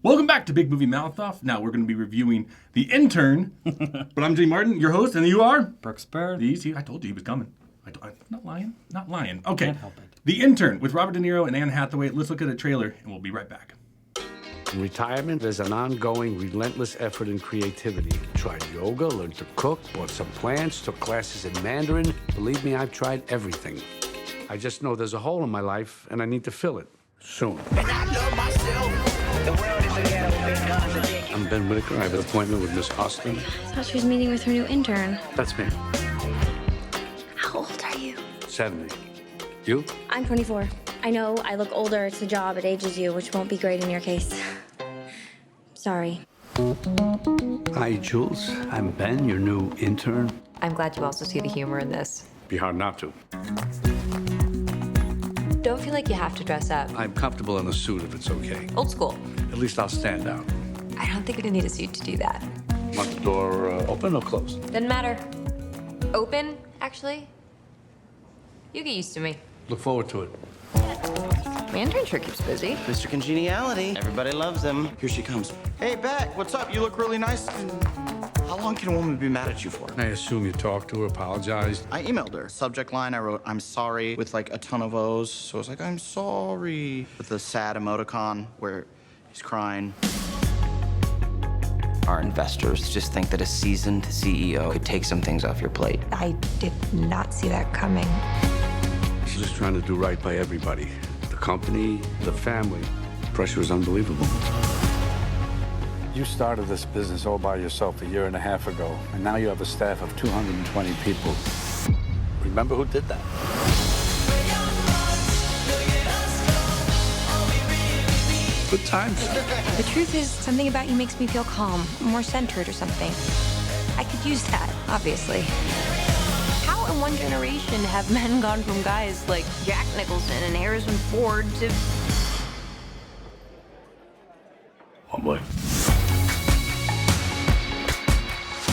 Welcome back to Big Movie Mouth Off. Now we're going to be reviewing The Intern. But I'm Jay Martin, your host, and you are? Brooks Bird. I told you he was coming. I'm not lying. Not lying. Okay. Can't help it. The Intern with Robert De Niro and Anne Hathaway. Let's look at a trailer, and we'll be right back. In retirement, there's an ongoing, relentless effort in creativity. Tried yoga, learned to cook, bought some plants, took classes in Mandarin. Believe me, I've tried everything. I just know there's a hole in my life, and I need to fill it. Soon. I'm Ben Whitaker. I have an appointment with Miss Austin. I thought she was meeting with her new intern. That's me. How old are you? 70. You? I'm 24. I know I look older. It's the job. It ages you, which won't be great in your case. Sorry. Hi, Jules. I'm Ben, your new intern. I'm glad you also see the humor in this. Be hard not to. Don't feel like you have to dress up. I'm comfortable in a suit if it's okay. Old school. At least I'll stand out. I don't think you need a suit to do that. Want the door open or closed? Doesn't matter. Open, actually. You get used to me. Look forward to it. My intern sure keeps busy. Mr. Congeniality. Everybody loves him. Here she comes. Hey, Beck, what's up? You look really nice. How long can a woman be mad at you for? I assume you talked to her, apologized. I emailed her. Subject line, I wrote, I'm sorry, with like a ton of O's. So I was like, I'm sorry. With the sad emoticon where he's crying. Our investors just think that a seasoned CEO could take some things off your plate. I did not see that coming. She's just trying to do right by everybody. The company, the family. Pressure is unbelievable. You started this business all by yourself a year and a half ago, and now you have a staff of 220 people. Remember who did that? Good times. The truth is, something about you makes me feel calm, more centered or something. I could use that, obviously. How in one generation have men gone from guys like Jack Nicholson and Harrison Ford to... Oh, boy.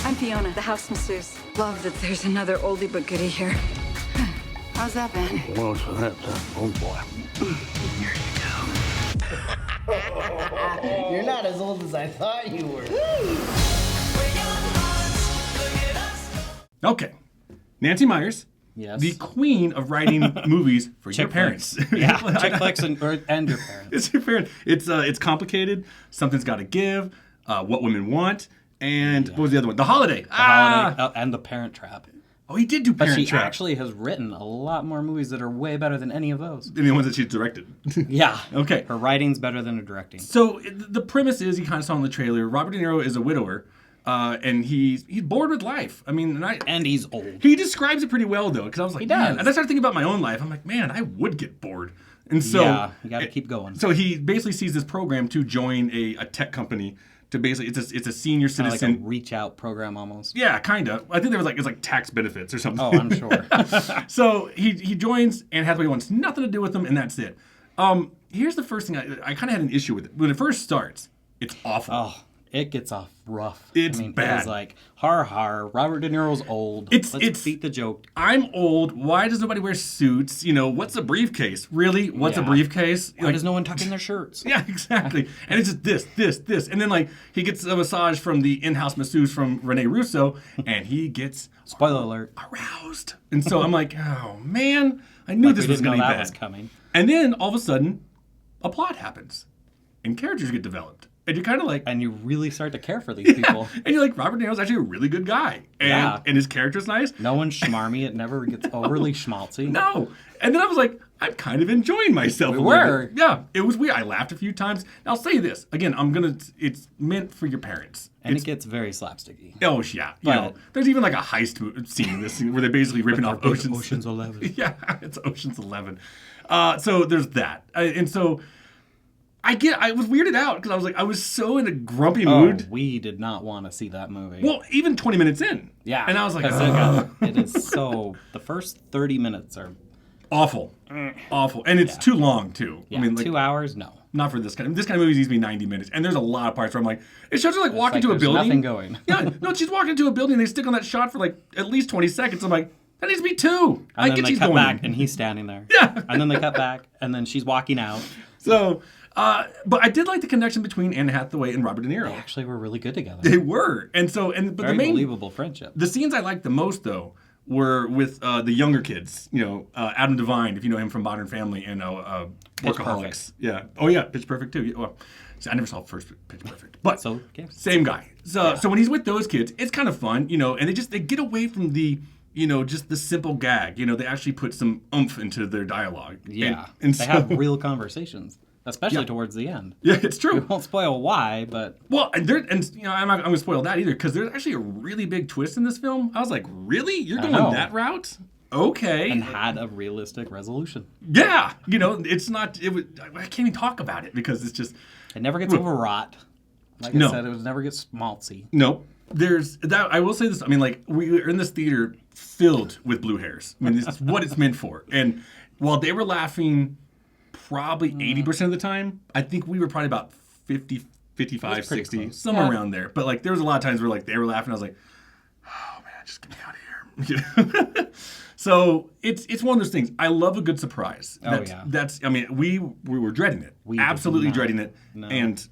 I'm Fiona, the house masseuse. Love that there's another oldie but goodie here. How's that been? Well, for that, oh, boy. You're not as old as I thought you were. Okay. Nancy Meyers. Yes. The queen of writing movies for your parents. Yeah, chick flicks and your parents. It's your parents. It's complicated. Something's got to give. What women want. And what was the other one? The Holiday. The Holiday and The Parent Trap. Oh, he did do But Parent she Trap. actually has written a lot more movies that are way better than any of those. And the ones that she's directed. Yeah. Okay. Her writing's better than her directing. So the premise is, you kind of saw in the trailer, Robert De Niro is a widower, and he's bored with life. I mean, And he's old. he describes it pretty well, though, because I was like, He man, does. and I started thinking about my own life. I'm like, man, I would get bored. And so, Yeah, you gotta keep going. So he basically sees this program to join a tech company to basically, it's a senior Kind of citizen. like a reach out program almost. Yeah, kind of. I think there was it's like tax benefits or something. Oh, I'm sure. So he joins, and Hathaway wants nothing to do with him, and that's it. Here's the first thing I kind of had an issue with it. When it first starts, it's awful. Oh, it gets off rough. It's It bad. is like, har, Robert De Niro's old. Let's beat the joke. I'm old. Why does nobody wear suits? What's a briefcase? Really? What's a Yeah. briefcase? Why does no one tuck in their shirts? Yeah, exactly. And it's just this. And then he gets a massage from the in-house masseuse from Rene Russo, and he gets Spoiler alert. aroused. And so I'm like, oh man, I knew this We was didn't going know to be that bad. was coming. And then all of a sudden, a plot happens, and characters get developed, and you're kind of like, And you really start to care for these people. and you're like, Robert De Niro's actually a really good guy, and Yeah. and his character's nice. No one's schmarmy. It never gets overly schmaltzy. No. And then I was like, I'm kind of enjoying myself. We a little were. bit. Yeah, it was weird. I laughed a few times. I'll say this again. It's meant for your parents. And It's, it gets very slapsticky. oh yeah, But- there's even like a heist scene in this scene where they're basically ripping off Ocean's. Ocean's 11. Yeah, it's Ocean's 11. So there's that, and so I was weirded out because I was so in a grumpy mood. We did not want to see that movie. Well, even 20 minutes in. yeah. And I was like, 'cause ugh. it is so. The first 30 minutes are. Awful. Awful. And it's too long, too. Yeah, I mean, 2 hours? No. not for this kind of movie needs to be 90 minutes. And there's a lot of parts where I'm like, it shows her walking like to a there's building. nothing going. Yeah, no, she's walking into a building and they stick on that shot for at least 20 seconds. I'm like, that needs to be 2. And then they she's cut going back in. and he's standing there. Yeah. And then they cut back and then she's walking out. So But I did like the connection between Anne Hathaway and Robert De Niro. They actually were really good together. They were, but Very the main believable friendship. the scenes I liked the most though were with the younger kids. Adam Devine, if you know him from Modern Family, and Workaholics. Perfect. Yeah. Oh yeah, Pitch Perfect too. Yeah, well, see, I never saw first Pitch Perfect, but So, yeah. same guy. So when he's with those kids, it's kind of fun, and they get away from the just the simple gag. They actually put some oomph into their dialogue. Yeah. and They so, have real conversations, especially Yeah. towards the end. Yeah, it's We true. won't spoil why, but Well, I'm not going to spoil that either because there's actually a really big twist in this film. I was like, really? You're going know. that route? Okay. and had a realistic resolution. Yeah. It's not. I can't even talk about it because it's just. It never gets overwrought. Like No. I said, it would never get schmaltzy. No. There's that. I will say this. I mean, like we were in this theater filled with blue hairs. I mean, this is what it's meant for. And while they were laughing, probably 80% of the time, I think we were probably about 50, 55, That's pretty 60, close. somewhere Yeah. around there. But like, there was a lot of times where like they were laughing. I was like, oh man, just get me out of here. So it's one of those things. I love a good surprise. That's. I mean, we were dreading it. We did absolutely not. dreading it. No. And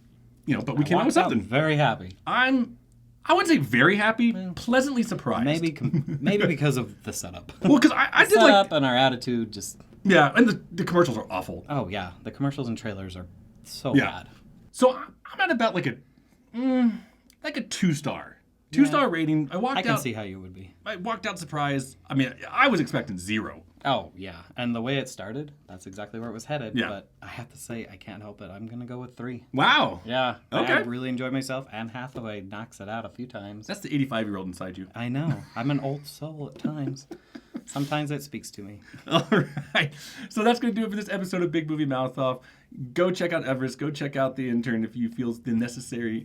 but we came out with Walked out something. very happy. I wouldn't say very happy, pleasantly surprised. Maybe because of the setup. Well, because I did Setup like, and our attitude just. yeah, and the commercials are awful. Oh yeah, the commercials and trailers are so Yeah. bad. So I'm at about like a 2-star. 2-star rating. I can see how you would be. I walked out surprised. I mean, I was expecting 0. Oh yeah, and the way it started, that's exactly where it was headed. Yeah. But I have to say, I can't help it. I'm gonna go with 3. Wow. Yeah. Okay. I really enjoyed myself. Anne Hathaway knocks it out a few times. That's the 85-year-old inside you. I know. I'm an old soul at times. Sometimes it speaks to me. All right. So that's going to do it for this episode of Big Movie Mouth Off. Go check out Everest. Go check out The Intern if you feel so necessary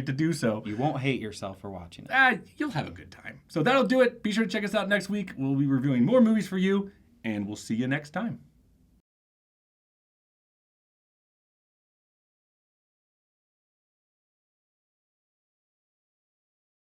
to do so. You won't hate yourself for watching it. You'll have a good time. So that'll do it. Be sure to check us out next week. We'll be reviewing more movies for you, and we'll see you next time.